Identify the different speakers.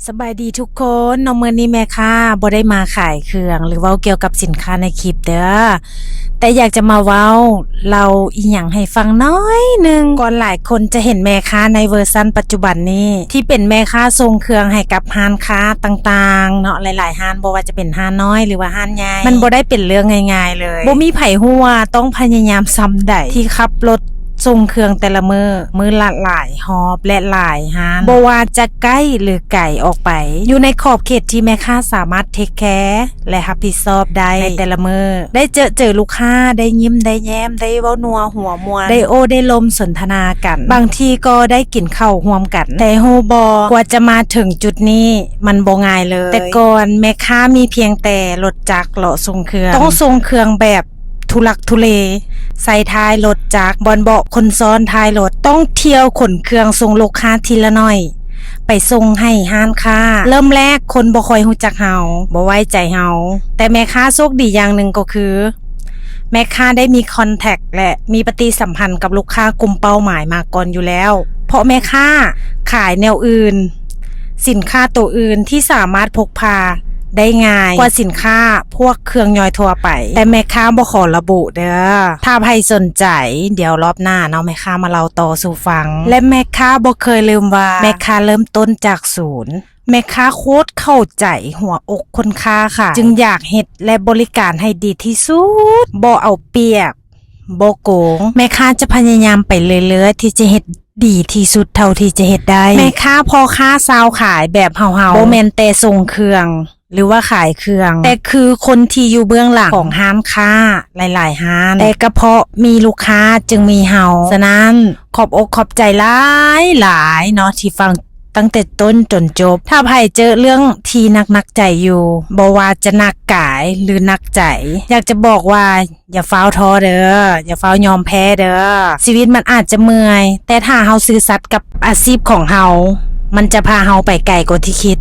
Speaker 1: สบายดีทุกคนน้องมื้อนี้แม่ค่ะบ่ได้มาขายเครื่องหรือเว้าเกี่ยวกับสินค้าในคลิปเด้อแต่อยากจะมาเว้าเราอีหยังให้ฟังน้อยหนึงก่อนหลายคนจะเห็นแม่ค้าในเวอร์ซันปัจจุบันนี้ที่เป็นแม่ค้าส่งเครื่องให้กับร้านค้าต่างๆเนาะหลายๆร้านบ่ว่าจะเป็นร้านน้อยหรือว่าร้านใหญ่มันบ่ได้เป็นเรื่องง่ายๆเลยบ่มีไผฮู้ว่าต้องพยายามซ้ำใดที่ขับรถส่งเครื่องแต่ละมือละหลายฮอบและหลายฮานบ่ว่าจะใกล้หรือไกลออกไปอยู่ในขอบเขตที่แม่ค้าสามารถเทคแคร์และรับผิดชอบได้ในแต่ละมือได้เจอลูกค้าได้ยิ้มได้แย้มได้เว้านัวหัวมวนได้โอ้ได้ลมสนทนากันบางทีก็ได้กินข้าวร่วมกันแต่ฮู้บ่กว่าจะมาถึงจุดนี้มันบ่ง่ายเลยแต่ก่อนแม่ค้ามีเพียงแต่รถจักรเลาะส่งเครื่องต้องส่งเครื่องแบบทุลักทุเลใส่ท้ายรถจากบอนเบาะคนซ้อนท้ายรถต้องเที่ยวขนเครื่องส่งลูกค้าทีละน้อยไปส่งให้ห้านค้าเริ่มแรกคนบ่ค่อยรู้จักเฮาบ่ไว้ใจเฮาแต่แม่ค้าโชคดีอย่างหนึ่งก็คือแม่ค้าได้มีคอนแทคและมีปฏิสัมพันธ์กับลูกค้ากลุ่มเป้าหมายมาก่อนอยู่แล้วเพราะแม่ค้าขายแนวอื่นสินค้าตัวอื่นที่สามารถพกพาได้ง่ายกว่าสินค้าพวกเครื่องย่อยทั่วไปแต่แม่ค้าบ่ขอระบุเด้อถ้าใครสนใจเดี๋ยวรอบหน้าเนาะแม่ค้ามาเล่าต่อสู่ฟังและแม่ค้าบ่เคยลืมว่าแม่ค้าเริ่มต้นจากศูนย์แม่ค้าโคตรเข้าใจหัวอกคนค้าค่ะจึงอยากเฮ็ดและบริการให้ดีที่สุดบ่เอาเปรียบบ่โกงแม่ค้าจะพยายามไปเรื่อยๆที่จะเฮ็ดดีที่สุดเท่าที่จะเฮ็ดได้แม่ค้าพ่อค้าซาวขายแบบเฮาๆบ่แม่นแต่ส่งเครื่องหรือว่าขายเครื่องแต่คือคนที่อยู่เบื้องหลังของร้านค้าหลายๆร้านแต่ก็เพราะมีลูกค้าจึงมีเฮาฉะนั้นขอบอกขอบใจหลายเนาะที่ฟังตั้งแต่ต้นจนจบถ้าใครเจอเรื่องที่นักใจอยู่บ่ว่าจะหนักกายหรือหนักใจอยากจะบอกว่าอย่าฟ้าวท้อเด้ออย่าฟ้าวยอมแพ้เด้อชีวิตมันอาจจะเมื่อยแต่ถ้าเฮาซื่อสัตย์กับอาชีพของเฮามันจะพาเฮาไปไกลกว่าที่คิด